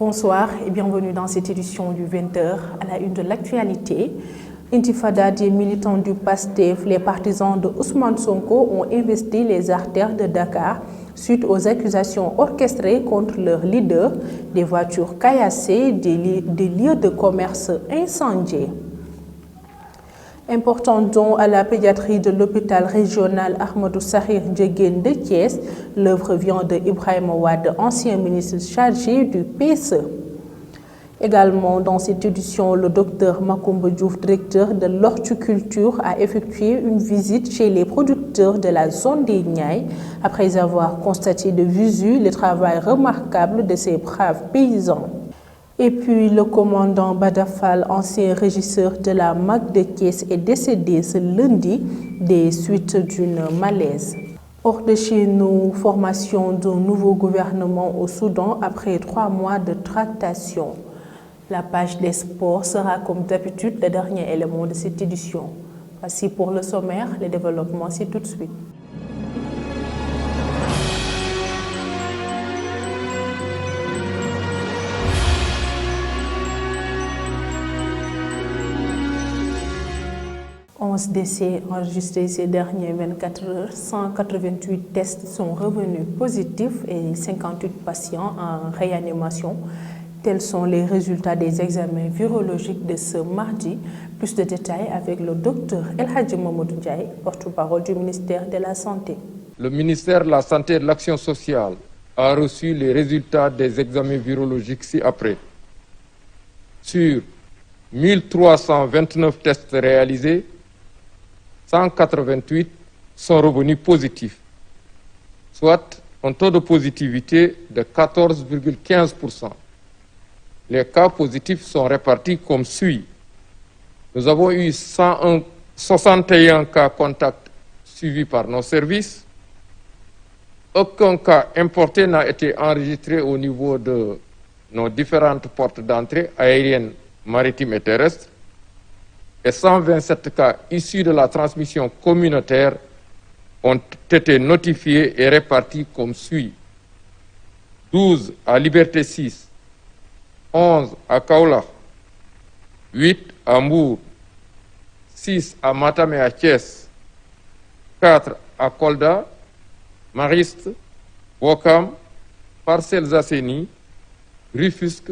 Bonsoir et bienvenue dans cette édition du 20h à la une de l'actualité. Intifada des militants du PASTEF, les partisans de Ousmane Sonko ont investi les artères de Dakar suite aux accusations orchestrées contre leur leader, des voitures caillassées, des lieux de commerce incendiés. Important don à la pédiatrie de l'hôpital régional Ahmadou Sakhir Ndiéguène de Thiès, l'œuvre vient de Ibrahima Wade, ancien ministre chargé du PSE. Également dans cette édition, le docteur Macoumba Diouf, directeur de l'horticulture, a effectué une visite chez les producteurs de la zone des Niayes après avoir constaté de visu le travail remarquable de ces braves paysans. Et puis, le commandant Badafal, ancien régisseur de la MAC de Thiès, est décédé ce lundi des suites d'une malaise. Hors de chez nous, formation d'un nouveau gouvernement au Soudan après 3 mois de tractation. La page des sports sera comme d'habitude le dernier élément de cette édition. Voici pour le sommaire, les développements, c'est tout de suite. Décès enregistrés ces dernières 24 heures, 188 tests sont revenus positifs et 58 patients en réanimation. Tels sont les résultats des examens virologiques de ce mardi. Plus de détails avec le docteur El Hadji Mamadou Ndiaye, porte-parole du ministère de la Santé. Le ministère de la Santé et de l'Action sociale a reçu les résultats des examens virologiques ci-après. Sur 1329 tests réalisés, 188 sont revenus positifs, soit un taux de positivité de 14,15%. Les cas positifs sont répartis comme suit. Nous avons eu 61 cas contacts suivis par nos services. Aucun cas importé n'a été enregistré au niveau de nos différentes portes d'entrée aériennes, maritimes et terrestres. Et 127 cas issus de la transmission communautaire ont été notifiés et répartis comme suit. 12 à Liberté 6, 11 à Kaolack, 8 à Mbour, 6 à Matam et à Thiès, 4 à Kolda, Mariste, Ouakam, Parcelles Assainies, Rufisque,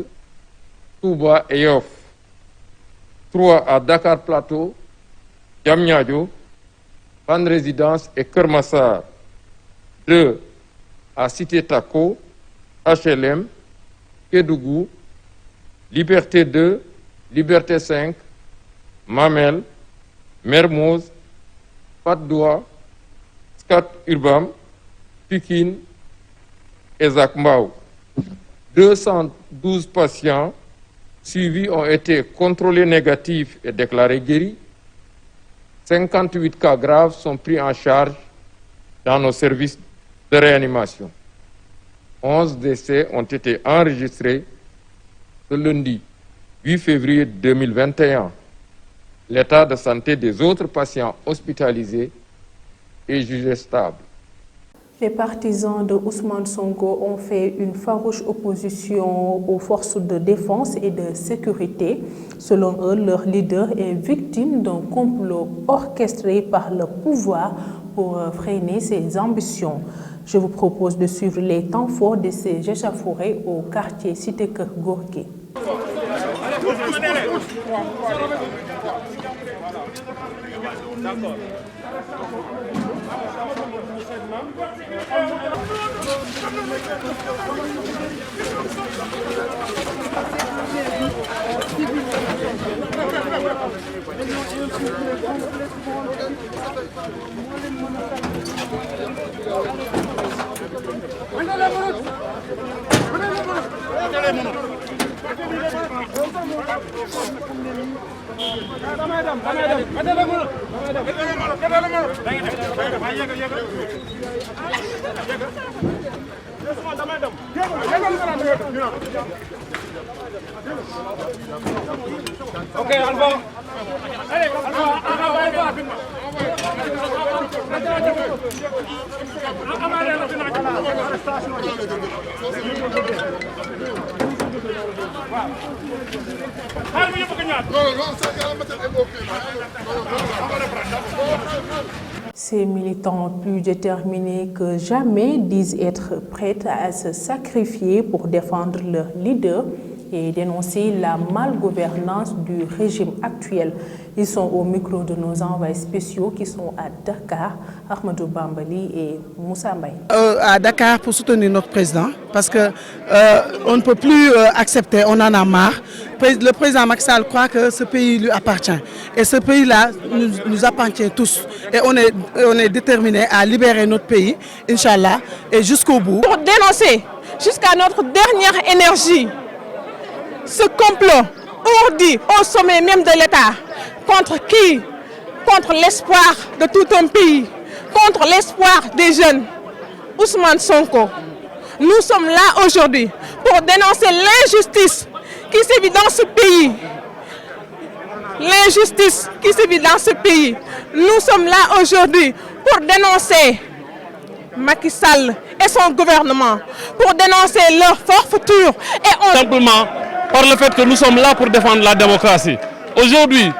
Touba et Yoff. 3 à Dakar Plateau, Diamniadio, Fann Résidence et Keur Massar. 2 à Cité Tako, HLM, Kédougou, Liberté 2, Liberté 5, Mamel, Mermoz, Patte d'Oie, Scat Urbam, Pikine et Zac Mbao. 212 patients suivis ont été contrôlés négatifs et déclarés guéris. 58 cas graves sont pris en charge dans nos services de réanimation. 11 décès ont été enregistrés ce lundi 8 février 2021. L'état de santé des autres patients hospitalisés est jugé stable. Les partisans de Ousmane Sonko ont fait une farouche opposition aux forces de défense et de sécurité. Selon eux, leur leader est victime d'un complot orchestré par le pouvoir pour freiner ses ambitions. Je vous propose de suivre les temps forts de ces échauffourées au quartier Cité Keur Gorgui. Okay, Alba. Allez, Alba. Ces militants plus déterminés que jamais disent être prêts à se sacrifier pour défendre leur leader et dénoncer la malgouvernance du régime actuel. Ils sont au micro de nos envoyés spéciaux qui sont à Dakar, Ahmadou Bambali et Moussa Mbaye. À Dakar pour soutenir notre président parce que on ne peut plus accepter, on en a marre. Le président Macky Sall croit que ce pays lui appartient et ce pays-là nous appartient tous et on est déterminés à libérer notre pays, Inch'Allah, et jusqu'au bout. Pour dénoncer jusqu'à notre dernière énergie ce complot ourdi au sommet même de l'État. Contre qui? Contre l'espoir de tout un pays, contre l'espoir des jeunes. Ousmane Sonko. Nous sommes là aujourd'hui pour dénoncer l'injustice qui sévit dans ce pays. L'injustice qui sévit dans ce pays. Nous sommes là aujourd'hui pour dénoncer Macky Sall et son gouvernement, pour dénoncer leur forfaiture et simplement par le fait que nous sommes là pour défendre la démocratie. Aujourd'hui,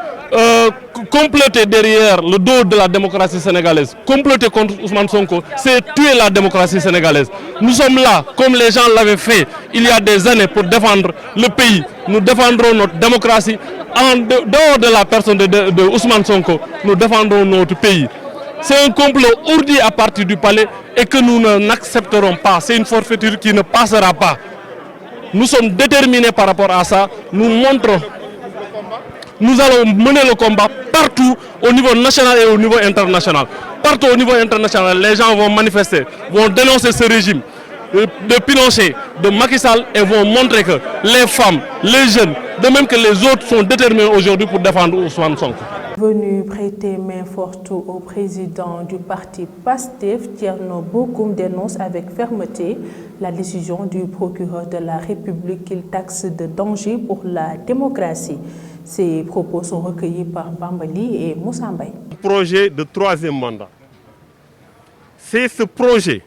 comploter derrière le dos de la démocratie sénégalaise, comploter contre Ousmane Sonko, c'est tuer la démocratie sénégalaise. Nous sommes là, comme les gens l'avaient fait il y a des années, pour défendre le pays. Nous défendrons notre démocratie. En dehors de la personne de Ousmane Sonko, nous défendrons notre pays. C'est un complot ourdi à partir du palais et que nous n'accepterons pas. C'est une forfaiture qui ne passera pas. Nous sommes déterminés par rapport à ça. Nous montrons. Nous allons mener le combat partout au niveau national et au niveau international. Partout au niveau international, les gens vont manifester, vont dénoncer ce régime de Pinochet, de Macky Sall et vont montrer que les femmes, les jeunes, de même que les autres sont déterminés aujourd'hui pour défendre Ousmane Sonko. Venu prêter main forte au président du parti PASTEF, Thierno Bocoum dénonce avec fermeté la décision du procureur de la République qu'il taxe de danger pour la démocratie. Ces propos sont recueillis par Bambali et Moussa Mbaye. Le projet de troisième mandat, c'est ce projet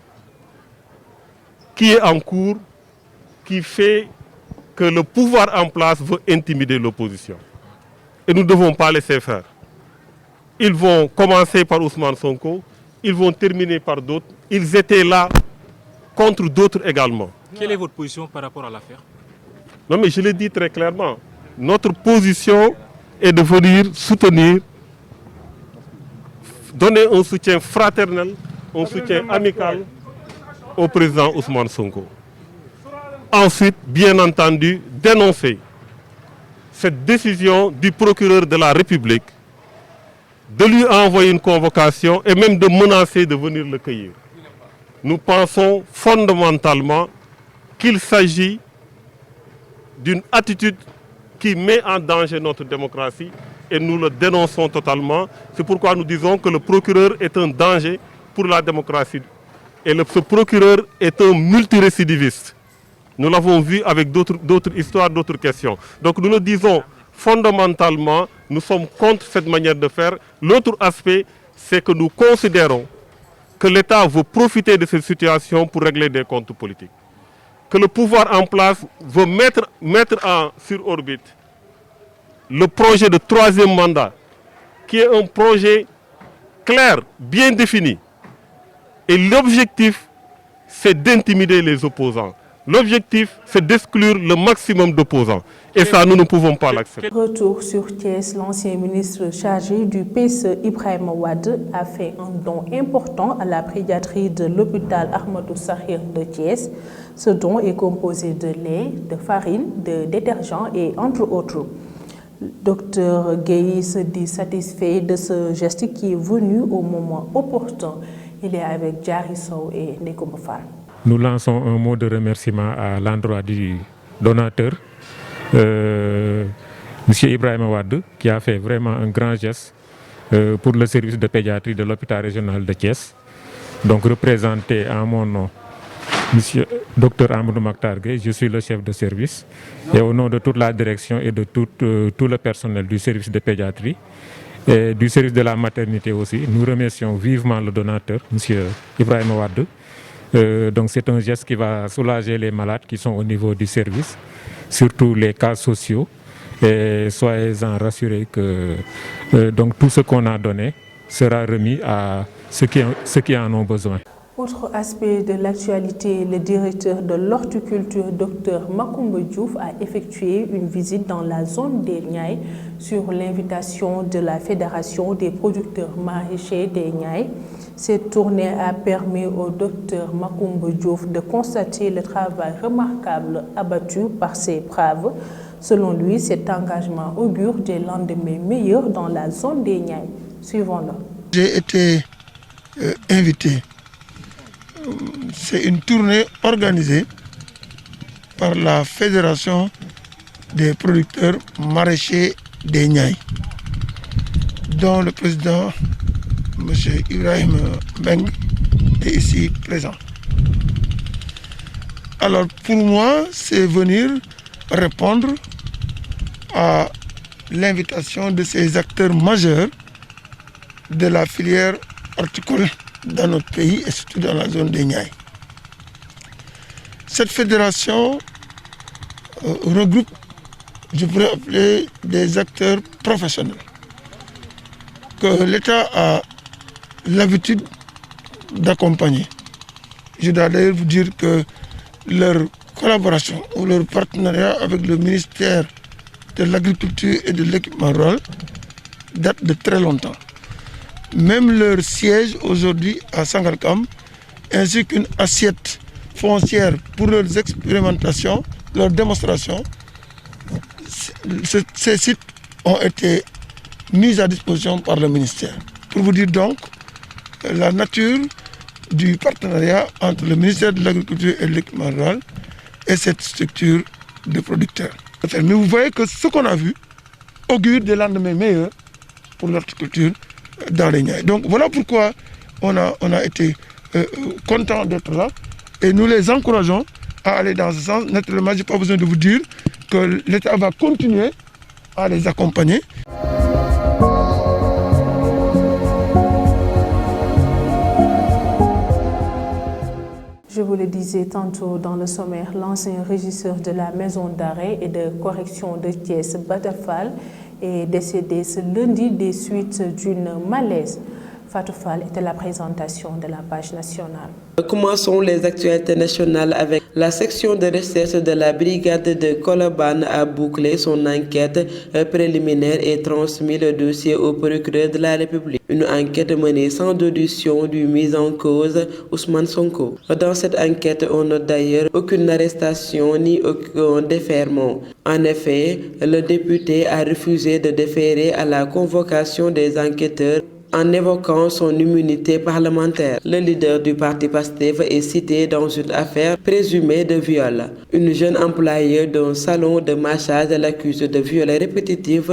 qui est en cours qui fait que le pouvoir en place veut intimider l'opposition. Et nous ne devons pas laisser faire. Ils vont commencer par Ousmane Sonko, ils vont terminer par d'autres. Ils étaient là contre d'autres également. Quelle est votre position par rapport à l'affaire? Non, mais je l'ai dit très clairement. Notre position est de venir soutenir, donner un soutien fraternel, un soutien amical au président Ousmane Sonko. Ensuite, bien entendu, dénoncer cette décision du procureur de la République de lui envoyer une convocation et même de menacer de venir le cueillir. Nous pensons fondamentalement qu'il s'agit d'une attitude qui met en danger notre démocratie et nous le dénonçons totalement. C'est pourquoi nous disons que le procureur est un danger pour la démocratie. Et ce procureur est un multirécidiviste. Nous l'avons vu avec d'autres histoires, d'autres questions. Donc nous le disons fondamentalement, nous sommes contre cette manière de faire. L'autre aspect, c'est que nous considérons que l'État veut profiter de cette situation pour régler des comptes politiques. Que le pouvoir en place veut mettre sur orbite le projet de troisième mandat, qui est un projet clair, bien défini. Et l'objectif, c'est d'intimider les opposants. L'objectif, c'est d'exclure le maximum d'opposants. Et ça, nous ne pouvons pas l'accepter. Retour sur Thiès, l'ancien ministre chargé du PSE, Ibrahima Wade, a fait un don important à la pédiatrie de l'hôpital Ahmadou Sakhir de Thiès. Ce don est composé de lait, de farine, de détergents et entre autres. Docteur Gueye se dit satisfait de ce geste qui est venu au moment opportun. Il est avec Diary Sow et Nekoumba Fall. Nous lançons un mot de remerciement à l'endroit du donateur, M. Ibrahima Wade, qui a fait vraiment un grand geste pour le service de pédiatrie de l'hôpital régional de Thiès. Donc représenté en mon nom, M. Dr Amadou Makhtar Gueye, je suis le chef de service. Et au nom de toute la direction et de tout le personnel du service de pédiatrie et du service de la maternité aussi, nous remercions vivement le donateur, M. Ibrahima Wade. Donc c'est un geste qui va soulager les malades qui sont au niveau du service surtout les cas sociaux. Et soyez-en rassurés que donc tout ce qu'on a donné sera remis à ceux qui en ont besoin. Autre aspect de l'actualité, le directeur de l'horticulture, Dr Macoumba Diouf, a effectué une visite dans la zone des Niayes sur l'invitation de la Fédération des producteurs maraîchers des Niayes. Cette tournée a permis au Dr Macoumba Diouf de constater le travail remarquable abattu par ses braves. Selon lui, cet engagement augure des lendemains meilleurs dans la zone des Niayes. Suivons-le. J'ai été invité. C'est une tournée organisée par la Fédération des producteurs maraîchers des Niayes, dont le président, M. Ibrahim Beng, est ici présent. Alors pour moi, c'est venir répondre à l'invitation de ces acteurs majeurs de la filière horticole dans notre pays et surtout dans la zone des Niayes. Cette fédération regroupe, je pourrais appeler, des acteurs professionnels que l'État a l'habitude d'accompagner. Je dois d'ailleurs vous dire que leur collaboration ou leur partenariat avec le ministère de l'Agriculture et de l'Équipement rural date de très longtemps. Même leur siège aujourd'hui à Sangalkam, ainsi qu'une assiette foncière pour leurs expérimentations, leurs démonstrations, ces sites ont été mis à disposition par le ministère. Pour vous dire donc la nature du partenariat entre le ministère de l'Agriculture et de l'Équipement rural et cette structure de producteurs. Mais vous voyez que ce qu'on a vu augure des lendemains meilleurs pour l'horticulture dans les Niayes. Donc voilà pourquoi on a été content d'être là et nous les encourageons à aller dans ce sens. Naturellement, je n'ai pas besoin de vous dire que l'État va continuer à les accompagner. Je vous le disais tantôt dans le sommaire, l'ancien régisseur de la maison d'arrêt et de correction de Thiès, Bada Fall, est décédé ce lundi des suites d'une malaise. Fatou Fall était la présentation de la page nationale. Commençons les actualités nationales avec la section de recherche de la brigade de Colobane a bouclé son enquête préliminaire et transmis le dossier au procureur de la République. Une enquête menée sans audition du mis en cause Ousmane Sonko. Dans cette enquête, on note d'ailleurs aucune arrestation ni aucun déferment. En effet, le député a refusé de déférer à la convocation des enquêteurs en évoquant son immunité parlementaire. Le leader du parti PASTEF est cité dans une affaire présumée de viol. Une jeune employée d'un salon de massage l'accuse de viols répétitifs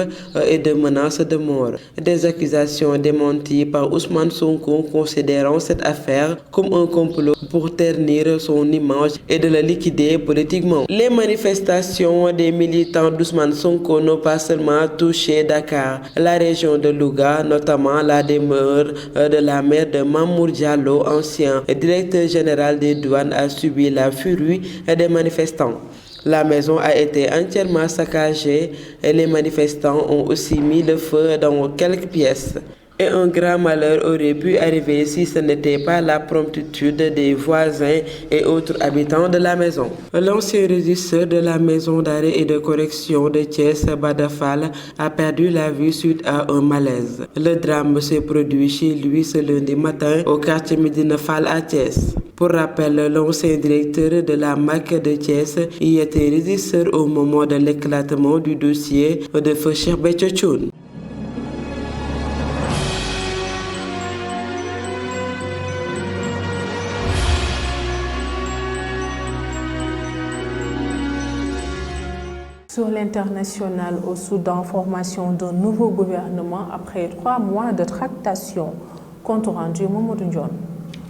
et de menaces de mort. Des accusations démenties par Ousmane Sonko considérant cette affaire comme un complot pour ternir son image et de le liquider politiquement. Les manifestations des militants d'Ousmane Sonko n'ont pas seulement touché Dakar, la région de Louga, notamment la demeure de la mère de Mamour Diallo, ancien directeur général des douanes, a subi la furie des manifestants. La maison a été entièrement saccagée et les manifestants ont aussi mis le feu dans quelques pièces. Et un grand malheur aurait pu arriver si ce n'était pas la promptitude des voisins et autres habitants de la maison. L'ancien régisseur de la maison d'arrêt et de correction de Thiès, Bada Fall, a perdu la vie suite à un malaise. Le drame s'est produit chez lui ce lundi matin au quartier Médina Fall à Thiès. Pour rappel, l'ancien directeur de la MAC de Thiès y était régisseur au moment de l'éclatement du dossier de feu Cheikh Béthio Thioune. Sur l'international au Soudan, formation d'un nouveau gouvernement après 3 mois de tractation. Compte rendu Mamadou Ndione.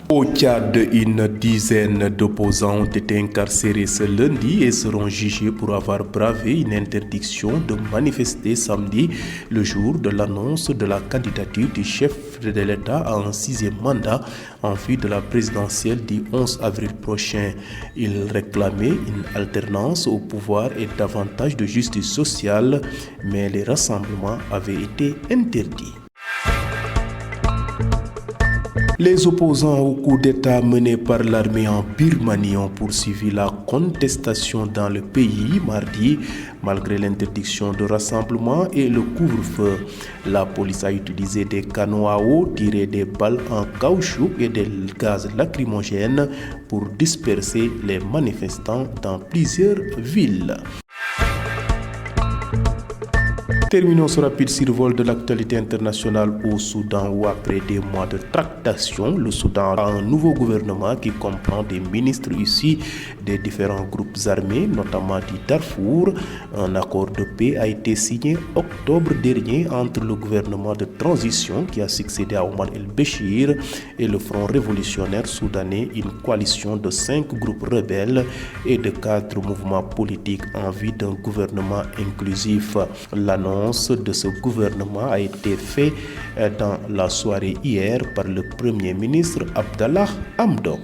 Au Tchad, une dizaine d'opposants ont été incarcérés ce lundi et seront jugés pour avoir bravé une interdiction de manifester samedi, le jour de l'annonce de la candidature du chef chef de l'État à un 6e mandat en vue de la présidentielle du 11 avril prochain. Il réclamait une alternance au pouvoir et davantage de justice sociale, mais les rassemblements avaient été interdits. Les opposants au coup d'État mené par l'armée en Birmanie ont poursuivi la contestation dans le pays mardi, malgré l'interdiction de rassemblement et le couvre-feu. La police a utilisé des canons à eau, tiré des balles en caoutchouc et des gaz lacrymogènes pour disperser les manifestants dans plusieurs villes. Terminons ce rapide survol de l'actualité internationale au Soudan où après des mois de tractation, le Soudan a un nouveau gouvernement qui comprend des ministres issus des différents groupes armés, notamment du Darfour. Un accord de paix a été signé octobre dernier entre le gouvernement de transition qui a succédé à Omar el-Béchir et le Front révolutionnaire soudanais, une coalition de 5 groupes rebelles et de 4 mouvements politiques en vue d'un gouvernement inclusif. L'annonce de ce gouvernement a été faite dans la soirée hier par le Premier ministre Abdallah Hamdok.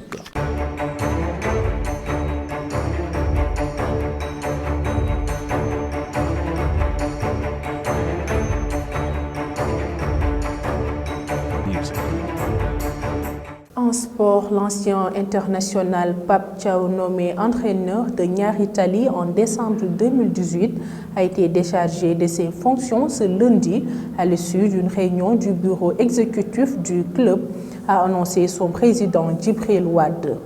En sport, l'ancien international Pape Thiaw, nommé entraîneur de Niary Tally en décembre 2018, a été déchargé de ses fonctions ce lundi à l'issue d'une réunion du bureau exécutif du club, a annoncé son président Djibril Wade.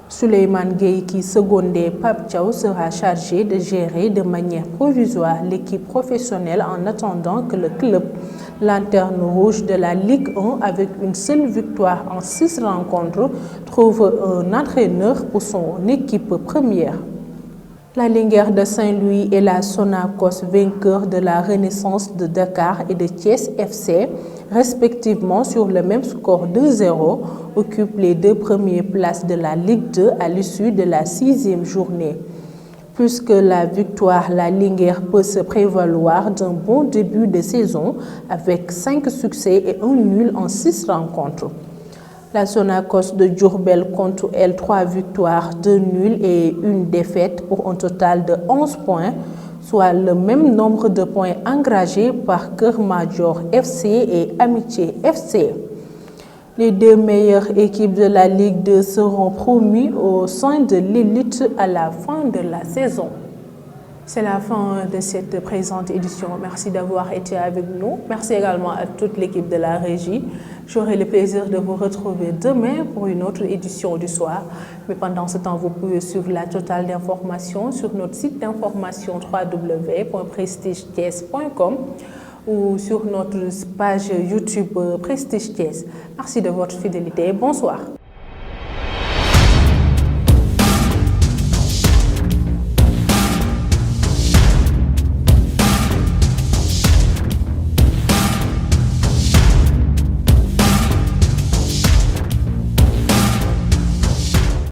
Souleymane Gueye, qui secondait Pape Thiaw, sera chargé de gérer de manière provisoire l'équipe professionnelle en attendant que le club, lanterne rouge de la Ligue 1 avec une seule victoire en 6 rencontres, trouve un entraîneur pour son équipe première. La Linguère de Saint-Louis et la Sonacos, vainqueurs de la Renaissance de Dakar et de Thiès FC, respectivement sur le même score 2-0, occupent les 2 premières places de la Ligue 2 à l'issue de la 6e journée. Plus que la victoire, la Linguère peut se prévaloir d'un bon début de saison avec 5 succès et 1 nul en 6 rencontres. La Sonacos de Diourbel compte elle 3 victoires, 2 nuls et 1 défaite pour un total de 11 points, soit le même nombre de points engrangés par Keur Madior FC et Amitié FC. Les 2 meilleures équipes de la Ligue 2 seront promues au sein de l'élite à la fin de la saison. C'est la fin de cette présente édition. Merci d'avoir été avec nous. Merci également à toute l'équipe de la régie. J'aurai le plaisir de vous retrouver demain pour une autre édition du soir. Mais pendant ce temps, vous pouvez suivre la totale d'informations sur notre site d'information www.prestigethies.com ou sur notre page YouTube Prestige Thiès. Merci de votre fidélité et bonsoir.